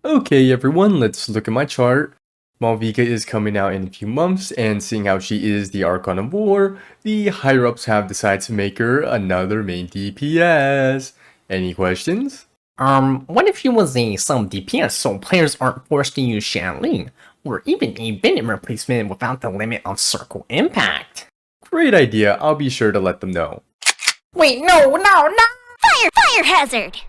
Okay everyone, let's look at my chart. Mavuika is coming out in a few months, and seeing how she is the Archon of War, the higher-ups have decided to make her another main DPS. Any questions? What if she was a subdps so players aren't forced to use xiangling, or even a Bennett replacement without the limit of circle impact? Great idea, I'll be sure to let them know. Wait, no! Fire hazard!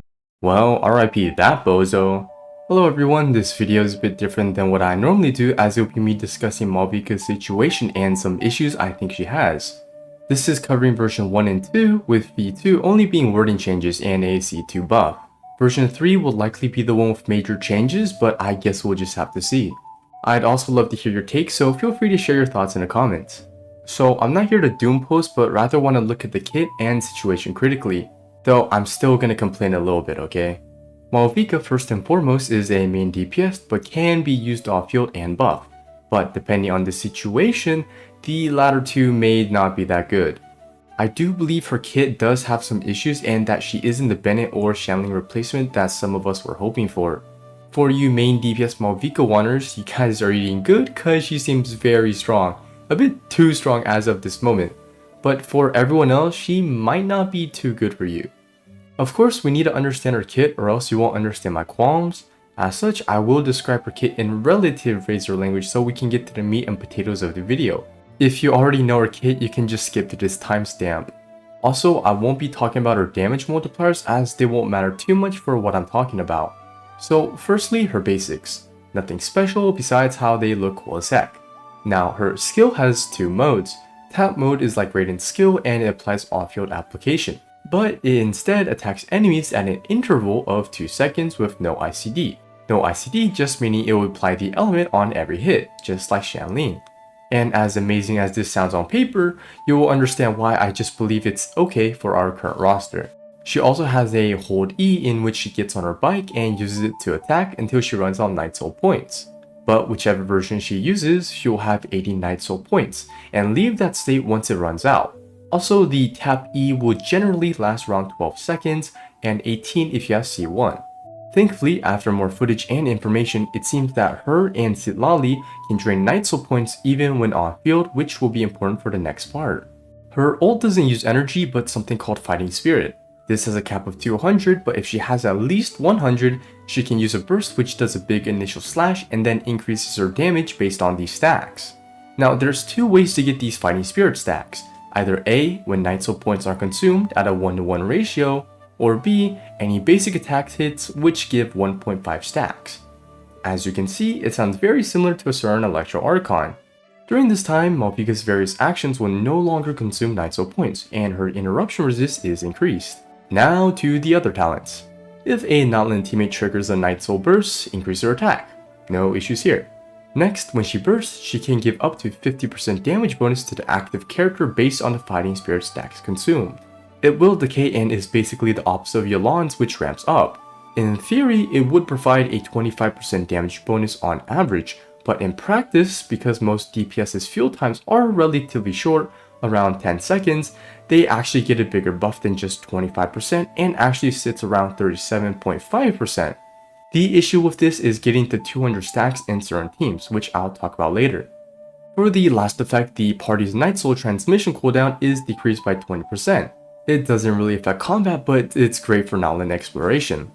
Well, RIP that bozo. Hello everyone, this video is a bit different than what I normally do, as it will be me discussing Mavuika's situation and some issues I think she has. This is covering version 1 and 2, with V2 only being wording changes and a C2 buff. Version 3 will likely be the one with major changes, but I guess we'll just have to see. I'd also love to hear your take, so feel free to share your thoughts in the comments. So I'm not here to doom post, but rather want to look at the kit and situation critically, though I'm still gonna complain a little bit, okay? Mavuika first and foremost is a main DPS, but can be used off-field and buff, but depending on the situation, the latter two may not be that good. I do believe her kit does have some issues and that she isn't the Bennett or xiangling replacement that some of us were hoping for. For you main DPS Mavuika wanners, you guys are eating good cause she seems very strong, a bit too strong as of this moment, but for everyone else she might not be too good for you. Of course, we need to understand her kit or else you won't understand my qualms. As such, I will describe her kit in relative Razor language so we can get to the meat and potatoes of the video. If you already know her kit, you can just skip to this timestamp. Also, I won't be talking about her damage multipliers as they won't matter too much for what I'm talking about. So firstly, her basics. Nothing special besides how they look cool as heck. Now, her skill has two modes. Tap mode is like Raiden's skill and it applies off-field application, but it instead attacks enemies at an interval of 2 seconds with no ICD. No ICD just meaning it will apply the element on every hit, just like xiangling. And as amazing as this sounds on paper, you will understand why I just believe it's okay for our current roster. She also has a hold E in which she gets on her bike and uses it to attack until she runs out of Night Soul points. But whichever version she uses, she will have 80 Night Soul points, and leave that state once it runs out. Also, the tap E will generally last around 12 seconds, and 18 if you have C1. Thankfully, after more footage and information, it seems that her and Sitlali can drain Night Soul points even when on field, which will be important for the next part. Her ult doesn't use energy but something called Fighting Spirit. This has a cap of 200, but if she has at least 100, she can use a burst which does a big initial slash and then increases her damage based on these stacks. Now there's two ways to get these Fighting Spirit stacks. Either A, when Night Soul points are consumed at a 1-to-1 ratio, or B, any basic attack hits which give 1.5 stacks. As you can see, it sounds very similar to a certain Electro Archon. During this time, Mavuika's various actions will no longer consume Night Soul points, and her interruption resist is increased. Now to the other talents. If a Notland teammate triggers a Night Soul burst, increase her attack. No issues here. Next, when she bursts, she can give up to 50% damage bonus to the active character based on the Fighting Spirit stacks consumed. It will decay and is basically the opposite of Yolan's, which ramps up. In theory, it would provide a 25% damage bonus on average, but in practice, because most DPS's field times are relatively short, around 10 seconds, they actually get a bigger buff than just 25% and actually sits around 37.5%. The issue with this is getting to 200 stacks in certain teams, which I'll talk about later. For the last effect, the party's Night Soul transmission cooldown is decreased by 20%. It doesn't really affect combat, but it's great for Notland exploration.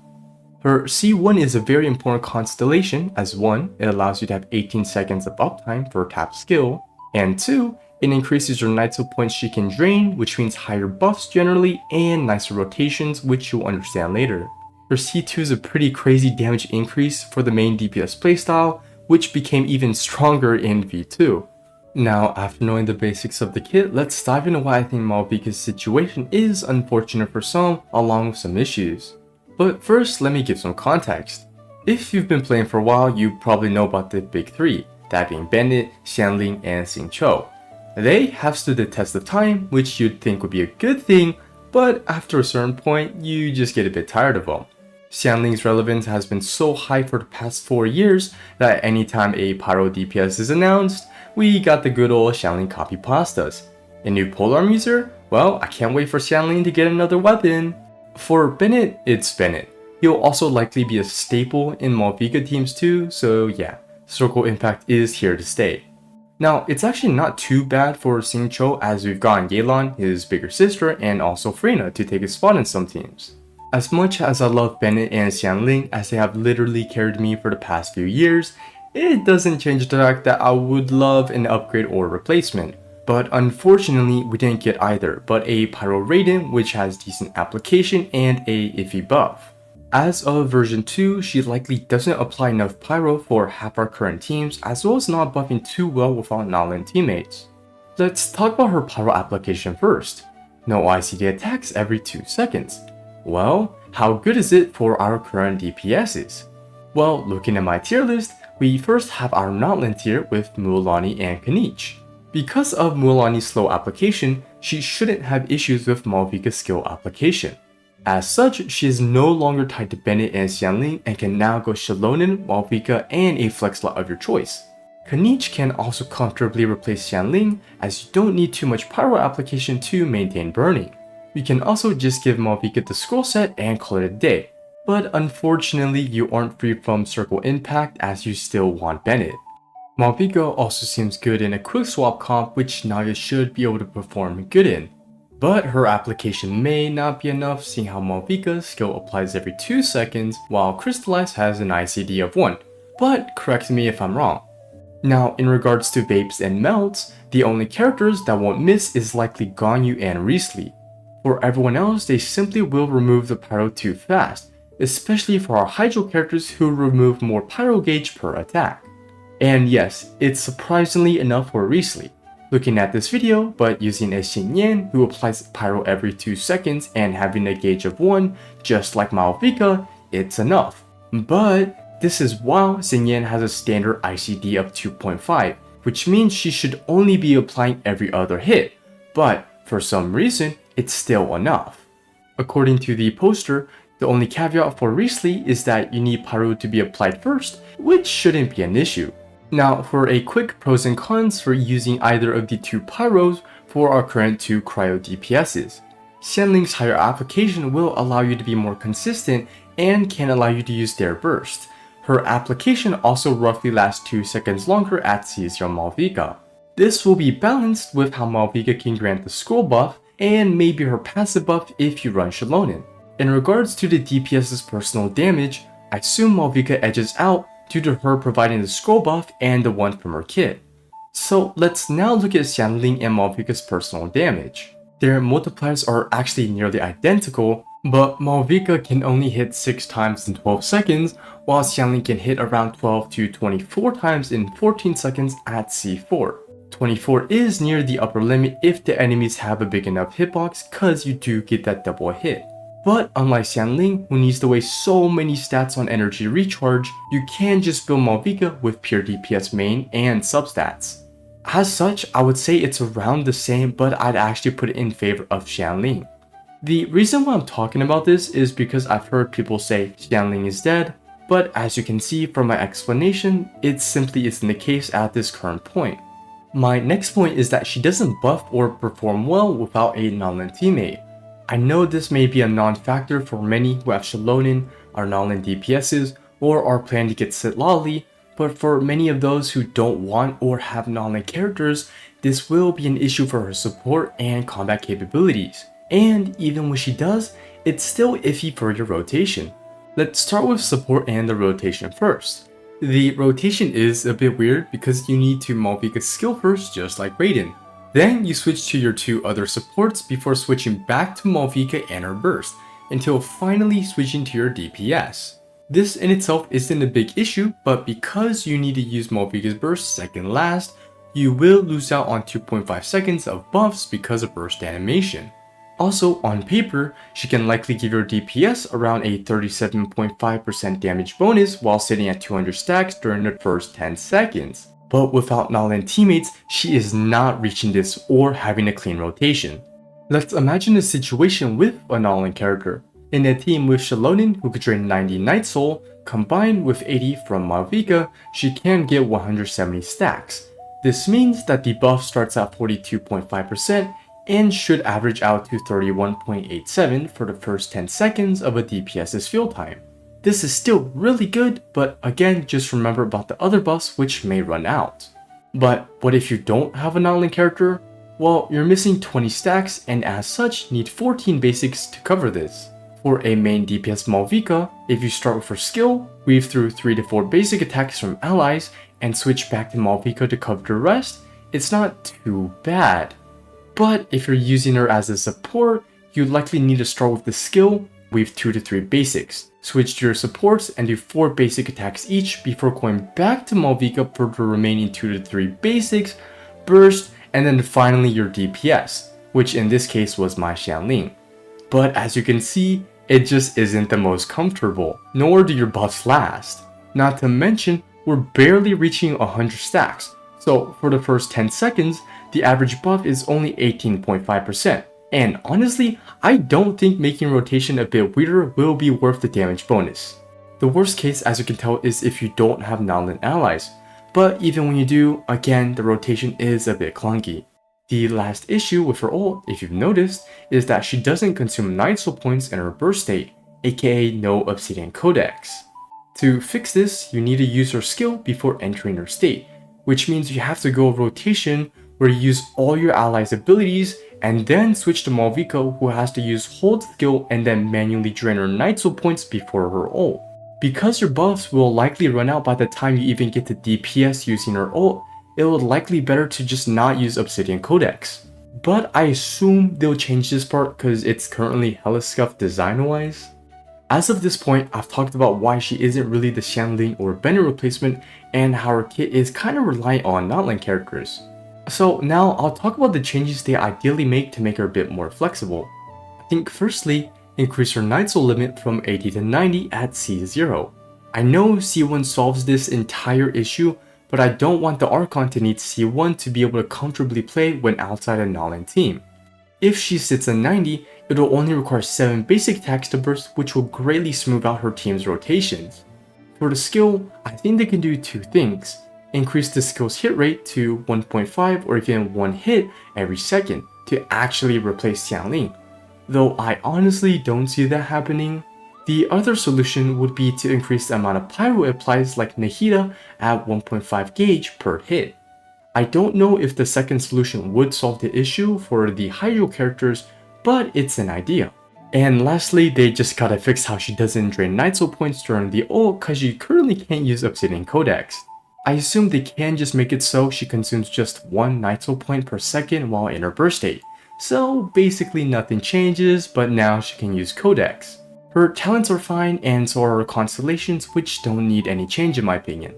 Her C1 is a very important constellation, as 1, it allows you to have 18 seconds of uptime for tap skill, and 2, it increases your Night Soul points she can drain, which means higher buffs generally, and nicer rotations, which you'll understand later. Her C2 is a pretty crazy damage increase for the main DPS playstyle, which became even stronger in V2. Now, after knowing the basics of the kit, let's dive into why I think Mavuika's situation is unfortunate for some, along with some issues. But first, let me give some context. If you've been playing for a while, you probably know about the big three, that being Bennett, xiangling, and Xingqiu. They have stood the test of time, which you'd think would be a good thing, but after a certain point, you just get a bit tired of them. Xiangling's relevance has been so high for the past 4 years that anytime a Pyro DPS is announced, we got the good old xiangling copy pastas. A new polearm user? Well, I can't wait for xiangling to get another weapon. For Bennett, it's Bennett. He'll also likely be a staple in Mavuika teams too, so yeah, circle impact is here to stay. Now, it's actually not too bad for Xingqiu as we've gotten Yelan, his bigger sister, and also Freyna to take his spot in some teams. As much as I love Bennett and xiangling as they have literally carried me for the past few years, it doesn't change the fact that I would love an upgrade or replacement. But unfortunately, we didn't get either, but a Pyro Raiden which has decent application and a iffy buff. As of version 2, she likely doesn't apply enough Pyro for half our current teams, as well as not buffing too well without Nalan teammates. Let's talk about her Pyro application first. No ICD attacks every 2 seconds. Well, how good is it for our current DPSs? Well, looking at my tier list, we first have our Nalan tier with Mualani and Kanich. Because of Mualani's slow application, she shouldn't have issues with Mavuika's skill application. As such, she is no longer tied to Bennett and xiangling and can now go Xilonen, Mavuika, and a flex slot of your choice. Kanich can also comfortably replace xiangling as you don't need too much Pyro application to maintain burning. You can also just give Mavuika the scroll set and call it a day, but unfortunately you aren't free from circle impact as you still want Bennett. Mavuika also seems good in a quick swap comp which Naga should be able to perform good in. But her application may not be enough seeing how Mavuika's skill applies every 2 seconds while Crystallize has an ICD of 1, but correct me if I'm wrong. Now in regards to Vapes and Melts, the only characters that won't miss is likely Ganyu and Riesli. For everyone else, they simply will remove the Pyro too fast, especially for our Hydro characters who remove more Pyro gauge per attack. And yes, it's surprisingly enough for Riesli. Looking at this video, but using a Xingyan who applies Pyro every 2 seconds and having a gauge of 1, just like Mavuika, it's enough. But this is while Xingyan has a standard ICD of 2.5, which means she should only be applying every other hit, but for some reason, it's still enough. According to the poster, the only caveat for Riesli is that you need Pyro to be applied first, which shouldn't be an issue. Now for a quick pros and cons for using either of the 2 Pyros for our current 2 Cryo DPSs. Xiangling's higher application will allow you to be more consistent and can allow you to use their burst. Her application also roughly lasts 2 seconds longer at C0 Mavuika. This will be balanced with how Mavuika can grant the scroll buff and maybe her passive buff if you run Xilonen. In regards to the DPS's personal damage, I assume Mavuika edges out due to her providing the scroll buff and the one from her kit. So let's now look at xiangling and Mavuika's personal damage. Their multipliers are actually nearly identical, but Mavuika can only hit 6 times in 12 seconds, while xiangling can hit around 12 to 24 times in 14 seconds at C4. 24 is near the upper limit if the enemies have a big enough hitbox cause you do get that double hit. But unlike xiangling, who needs to waste so many stats on energy recharge, you can just build Mavuika with pure DPS main and substats. As such, I would say it's around the same, but I'd actually put it in favor of xiangling. The reason why I'm talking about this is because I've heard people say xiangling is dead, but as you can see from my explanation, it simply isn't the case at this current point. My next point is that she doesn't buff or perform well without a Nalan teammate. I know this may be a non-factor for many who have Xilonen, are Nalan DPSs, or are planning to get Sitlali, but for many of those who don't want or have Nalan characters, this will be an issue for her support and combat capabilities. And even when she does, it's still iffy for your rotation. Let's start with support and the rotation first. The rotation is a bit weird because you need to Mavuika skill first just like Raiden. Then you switch to your 2 other supports before switching back to Mavuika and her burst, until finally switching to your DPS. This in itself isn't a big issue, but because you need to use Mavuika's burst second last, you will lose out on 2.5 seconds of buffs because of burst animation. Also, on paper, she can likely give your DPS around a 37.5% damage bonus while sitting at 200 stacks during the first 10 seconds. But without Nalan teammates, she is not reaching this or having a clean rotation. Let's imagine a situation with a Nalan character. In a team with Xilonen who could drain 90 Night Soul, combined with 80 from Mavuika, she can get 170 stacks. This means that the buff starts at 42.5% and should average out to 31.87 for the first 10 seconds of a DPS's field time. This is still really good, but again, just remember about the other buffs which may run out. But what if you don't have a non-ling character? Well, you're missing 20 stacks and as such need 14 basics to cover this. For a main DPS Mavuika, if you start with her skill, weave through 3 to 4 basic attacks from allies, and switch back to Mavuika to cover the rest, it's not too bad. But if you're using her as a support, you likely need to start with the skill, weave 2 to 3 basics, switch to your supports and do 4 basic attacks each before going back to Mavuika for the remaining 2 to 3 basics, burst, and then finally your DPS, which in this case was my xiangling. But as you can see, it just isn't the most comfortable, nor do your buffs last. Not to mention, we're barely reaching 100 stacks, so for the first 10 seconds, the average buff is only 18.5%. And honestly, I don't think making rotation a bit weirder will be worth the damage bonus. The worst case, as you can tell, is if you don't have non-ling allies, but even when you do, again, the rotation is a bit clunky. The last issue with her ult, if you've noticed, is that she doesn't consume Night Soul points in her burst state, aka no Obsidian Codex. To fix this, you need to use her skill before entering her state, which means you have to go rotation where you use all your allies' abilities and then switch to Mavuika, who has to use hold skill and then manually drain her Night Soul points before her ult. Because your buffs will likely run out by the time you even get to DPS using her ult, it would likely better to just not use Obsidian Codex. But I assume they'll change this part because it's currently hella scuffed design-wise. As of this point, I've talked about why she isn't really the xiangling or Bennett replacement and how her kit is kind of reliant on non-ling characters. So now I'll talk about the changes they ideally make to make her a bit more flexible. I think firstly, increase her Night Soul limit from 80 to 90 at C0. I know C1 solves this entire issue, but I don't want the Archon to need C1 to be able to comfortably play when outside a non-ling team. If she sits at 90, it will only require 7 basic attacks to burst, which will greatly smooth out her team's rotations. For the skill, I think they can do 2 things. Increase the skill's hit rate to 1.5 or even 1 hit every second to actually replace xiangling, though I honestly don't see that happening. The other solution would be to increase the amount of pyro it applies like Nahida at 1.5 gauge per hit. I don't know if the second solution would solve the issue for the Hydro characters, but it's an idea. And lastly, they just gotta fix how she doesn't drain Night Soul points during the ult cause she currently can't use Obsidian Codex. I assume they can just make it so she consumes just 1 Night Soul point per second while in her burst state. So basically nothing changes, but now she can use Codex. Her talents are fine and so are her constellations, which don't need any change in my opinion.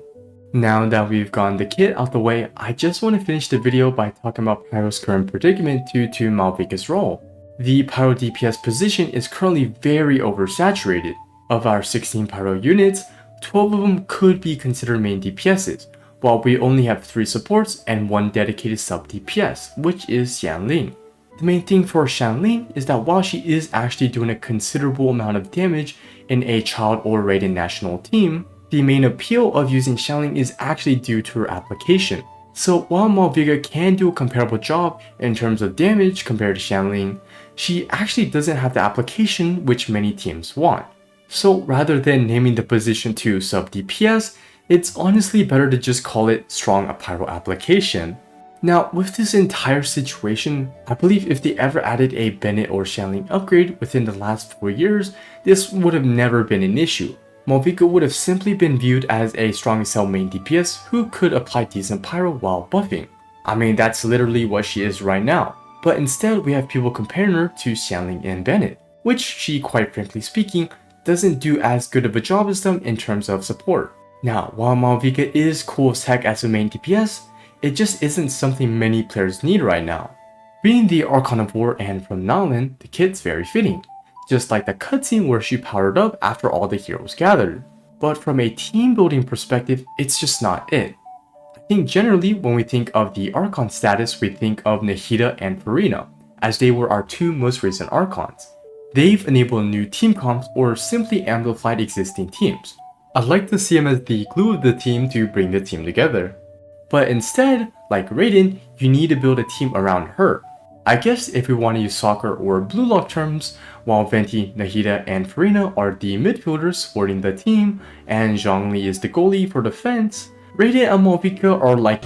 Now that we've gotten the kit out the way, I just want to finish the video by talking about Pyro's current predicament due to Mavuika's role. The Pyro DPS position is currently very oversaturated. Of our 16 Pyro units, 12 of them could be considered main DPSs, while we only have 3 supports and 1 dedicated sub DPS, which is xiangling. The main thing for xiangling is that while she is actually doing a considerable amount of damage in a child or rated national team, the main appeal of using xiangling is actually due to her application. So while Mavuika can do a comparable job in terms of damage compared to xiangling, she actually doesn't have the application which many teams want. So rather than naming the position to sub DPS, it's honestly better to just call it strong Pyro Application. Now, with this entire situation, I believe if they ever added a Bennett or xiangling upgrade within the last 4 years, this would have never been an issue. Mavuika would have simply been viewed as a strong cell main DPS who could apply decent pyro while buffing. I mean, that's literally what she is right now. But instead, we have people comparing her to xiangling and Bennett, which she, quite frankly speaking, doesn't do as good of a job as them in terms of support. Now, while Mavuika is cool as heck as a main DPS, it just isn't something many players need right now. Being the Archon of War and from non-ling, the kit's very fitting, just like the cutscene where she powered up after all the heroes gathered. But from a team building perspective, it's just not it. I think generally when we think of the Archon status, we think of Nahida and Farina, as they were our 2 most recent Archons. They've enabled new team comps or simply amplified existing teams. I'd like to see them as the glue of the team to bring the team together. But instead, like Raiden, you need to build a team around her. I guess if we want to use soccer or Blue Lock terms, while Venti, Nahida, and Farina are the midfielders supporting the team, and Xiangling is the goalie for defense, Radiant and Mavuika are like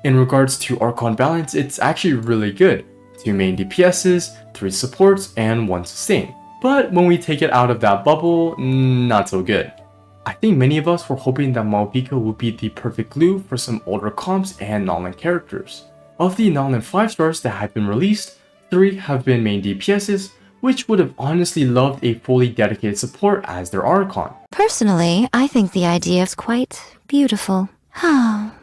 in regards to Archon balance, it's actually really good. 2 main DPSs, 3 supports, and 1 sustain. But when we take it out of that bubble, not so good. I think many of us were hoping that Mavuika would be the perfect glue for some older comps and non-lane characters. Of the non-lane 5 stars that have been released, 3 have been main DPSs, which would have honestly loved a fully dedicated support as their Archon. Personally, I think the idea is quite beautiful.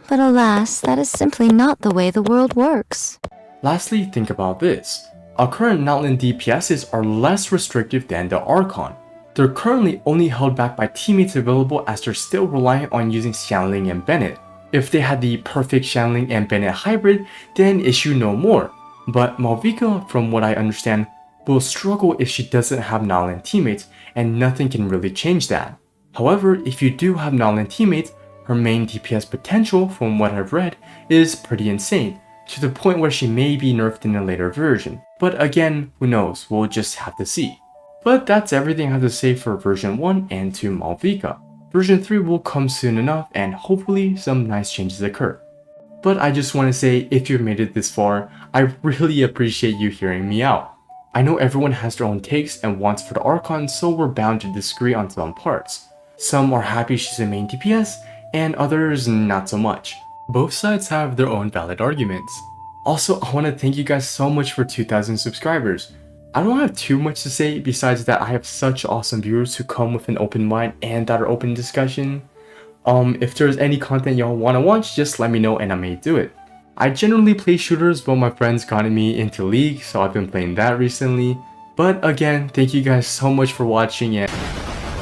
But alas, that is simply not the way the world works. Lastly, think about this. Our current non-lane DPSs are less restrictive than the Archon. They're currently only held back by teammates available as they're still reliant on using xiangling and Bennett. If they had the perfect xiangling and Bennett hybrid, then issue no more. But Mavuika, from what I understand, will struggle if she doesn't have non-lane teammates, and nothing can really change that. However, if you do have non-lane teammates, her main DPS potential, from what I've read, is pretty insane, to the point where she may be nerfed in a later version. But again, who knows, we'll just have to see. But that's everything I have to say for version 1 and 2 Mavuika. Version 3 will come soon enough, and hopefully some nice changes occur. But I just want to say, if you've made it this far, I really appreciate you hearing me out. I know everyone has their own takes and wants for the Archon, so we're bound to disagree on some parts. Some are happy she's a main DPS, and others not so much. Both sides have their own valid arguments. Also, I want to thank you guys so much for 2,000 subscribers. I don't have too much to say besides that I have such awesome viewers who come with an open mind and that are open to discussion. If there's any content y'all want to watch, just let me know and I may do it. I generally play shooters, but my friends got me into League, so I've been playing that recently. But again, thank you guys so much for watching and